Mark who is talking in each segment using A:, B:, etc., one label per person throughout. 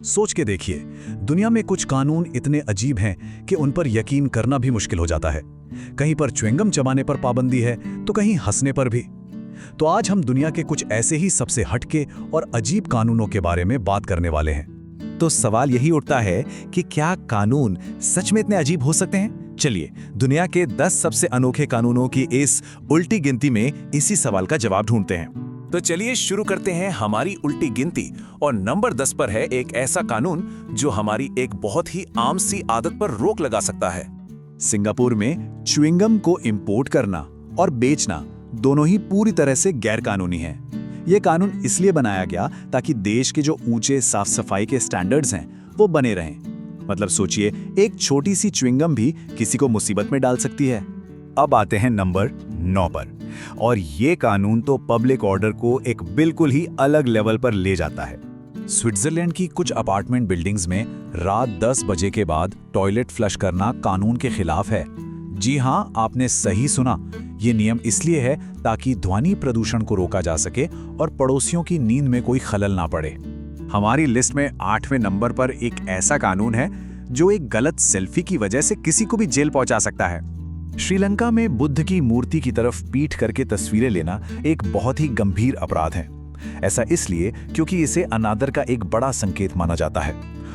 A: सोच के देखिए, दुनिया में कुछ कानून इतने अजीब हैं कि उन पर यकीन करना भी मुश्किल हो जाता है। कहीं पर च्युइंगम चबाने पर पाबंदी है तो कहीं हंसने पर भी। तो आज हम दुनिया के कुछ ऐसे ही सबसे हटके और अजीब कानूनों के बारे में बात करने वाले हैं।
B: तो सवाल यही उठता है कि क्या कानून सच में इतने अजीब हो सकते हैं? चलिए, दुनिया के 10 सबसे अनोखे कानूनों की इस उल्टी गिनती में इसी सवाल का जवाब ढूंढते हैं। तो चलिए शुरू करते हैं हमारी उल्टी गिनती। और नंबर 10 पर है एक ऐसा कानून जो हमारी एक बहुत ही आम सी आदत पर रोक लगा सकता है।
A: सिंगापुर में च्युइंगम को इंपोर्ट करना और बेचना दोनों ही पूरी तरह से गैर कानूनी है। ये कानून इसलिए बनाया गया ताकि देश के जो ऊंचे साफ सफाई के स्टैंडर्ड्स हैं वो बने रहें। मतलब सोचिए, एक छोटी सी च्युइंगम भी किसी को मुसीबत में डाल सकती है।
C: अब आते हैं नंबर 9 पर, और ये कानून तो पब्लिक ऑर्डर को एक बिल्कुल ही अलग लेवल पर ले जाता है।
A: स्विट्जरलैंड की कुछ अपार्टमेंट बिल्डिंग्स में रात 10 बजे के बाद टॉयलेट फ्लश करना कानून के खिलाफ है। जी हाँ, आपने सही सुना। ये नियम इसलिए है ताकि ध्वनि प्रदूषण को रोका जा सके और पड़ोसियों की नींद में कोई खलल ना पड़े।
C: हमारी लिस्ट में 8वें नंबर पर एक ऐसा कानून है जो एक गलत सेल्फी की वजह से किसी को भी जेल पहुंचा सकता है।
A: श्रीलंका में बुद्ध की मूर्ति की तरफ पीठ करके तस्वीरें लेना एक बहुत ही गंभीर अपराध है। ऐसा इसलिए क्योंकि इसे अनादर का एक बड़ा संकेत माना जाता है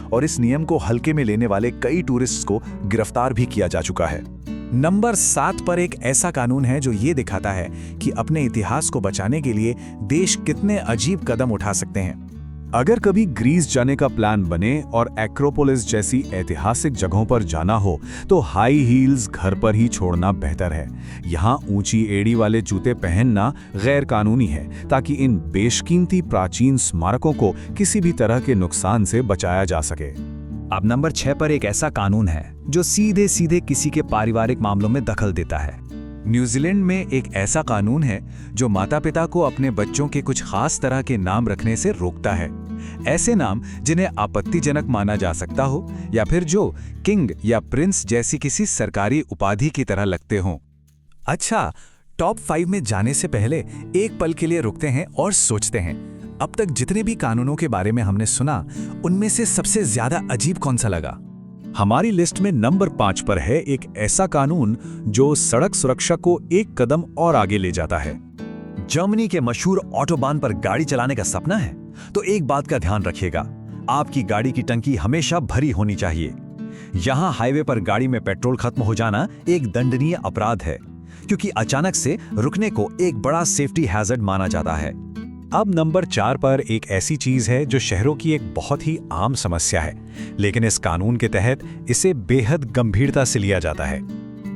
A: और इस नियम को हल्के में लेने वाले कई टूरिस्ट्स को गिरफ्तार भी किया जा चुका है।
B: नंबर 7 पर एक ऐसा कानून है जो ये दिखाता है कि अपने इतिहास को बचाने के लिए देश कितने अजीब कदम उठा सकते हैं।
C: अगर कभी ग्रीस जाने का प्लान बने और एक्रोपोलिस जैसी ऐतिहासिक जगहों पर जाना हो तो हाई हील्स घर पर ही छोड़ना बेहतर है। यहाँ ऊंची एड़ी वाले जूते पहनना गैर कानूनी है ताकि इन बेशकीमती प्राचीन स्मारकों को किसी भी तरह के नुकसान से बचाया जा सके।
B: अब नंबर 6 पर एक ऐसा कानून है जो सीधे सीधे किसी के पारिवारिक मामलों में दखल देता है।
A: न्यूजीलैंड में एक ऐसा कानून है जो माता पिता को अपने बच्चों के कुछ खास तरह के नाम रखने से रोकता है। ऐसे नाम जिन्हें आपत्तिजनक माना जा सकता हो या फिर जो किंग या प्रिंस जैसी किसी सरकारी उपाधि की तरह लगते हों।
B: अच्छा, टॉप 5 में जाने से पहले एक पल के लिए रुकते हैं और सोचते हैं, अब तक जितने भी कानूनों के बारे में हमने सुना उनमें से सबसे ज्यादा अजीब कौन सा लगा?
A: हमारी लिस्ट में नंबर 5 पर है एक ऐसा कानून जो सड़क सुरक्षा को एक कदम और आगे ले जाता है।
D: जर्मनी के मशहूर ऑटोबान पर गाड़ी चलाने का सपना है तो एक बात का ध्यान रखिएगा, आपकी गाड़ी की टंकी हमेशा भरी होनी चाहिए। यहाँ हाईवे पर गाड़ी में पेट्रोल खत्म हो जाना एक दंडनीय अपराध है क्योंकि अचानक से रुकने को एक बड़ा सेफ्टी हैजर्ड माना जाता है।
A: अब नंबर 4 पर एक ऐसी चीज है जो शहरों की एक बहुत ही आम समस्या है, लेकिन इस कानून के तहत इसे बेहद गंभीरता से लिया जाता है।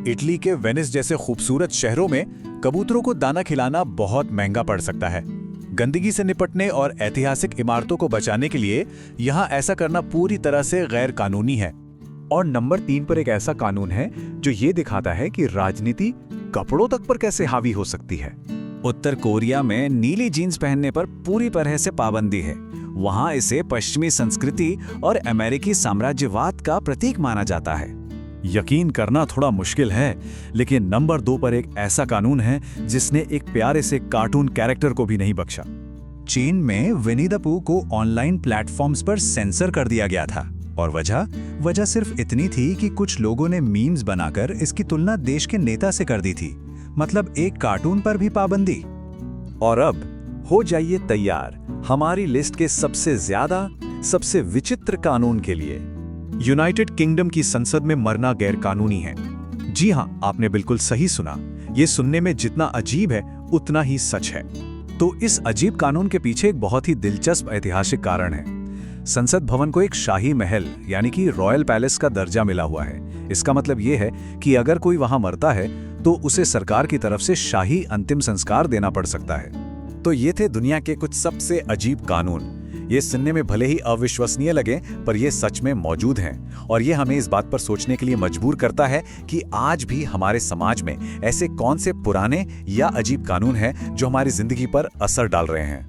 A: इटली के वेनिस जैसे खूबसूरत शहरों में कबूतरों को दाना खिलाना बहुत महंगा पड़ सकता है। गंदगी से निपटने और ऐतिहासिक इमारतों को बचाने के लिए यहाँ ऐसा करना पूरी तरह से गैर कानूनी है।
C: और नंबर 3 पर एक ऐसा कानून है जो ये दिखाता है कि राजनीति कपड़ों तक पर कैसे हावी हो सकती है।
B: उत्तर कोरिया में नीली जीन्स पहनने पर पूरी तरह से पाबंदी है। वहां इसे पश्चिमी संस्कृति और अमेरिकी साम्राज्यवाद का प्रतीक माना जाता है।
A: यकीन करना थोड़ा मुश्किल है, लेकिन नंबर 2 पर एक ऐसा कानून है जिसने एक प्यारे से कार्टून कैरेक्टर को भी नहीं बख्शा। चीन में विनी द पू को ऑनलाइन प्लेटफॉर्म्स पर सेंसर कर दिया गया था और वजह सिर्फ इतनी थी कि कुछ लोगों ने मीम्स बनाकर इसकी तुलना देश के नेता से कर दी थी। मतलब एक कार्टून पर भी पाबंदी।
D: और अब हो जाइए तैयार हमारी लिस्ट के सबसे ज्यादा सबसे विचित्र कानून के लिए।
A: यूनाइटेड किंगडम की संसद में मरना गैर कानूनी है। जी हाँ, आपने बिल्कुल सही सुना। ये सुनने में जितना अजीब है उतना ही सच है। तो इस अजीब कानून के पीछे एक बहुत ही दिलचस्प ऐतिहासिक कारण है। संसद भवन को एक शाही महल यानी कि रॉयल पैलेस का दर्जा मिला हुआ है। इसका मतलब ये है कि अगर कोई वहां मरता है तो उसे सरकार की तरफ से शाही अंतिम संस्कार देना पड़ सकता है।
D: तो ये थे दुनिया के कुछ सबसे अजीब कानून। ये सुनने में भले ही अविश्वसनीय लगे पर ये सच में मौजूद हैं और ये हमें इस बात पर सोचने के लिए मजबूर करता है कि आज भी हमारे समाज में ऐसे कौन से पुराने या अजीब कानून हैं जो हमारी जिंदगी पर असर डाल रहे हैं।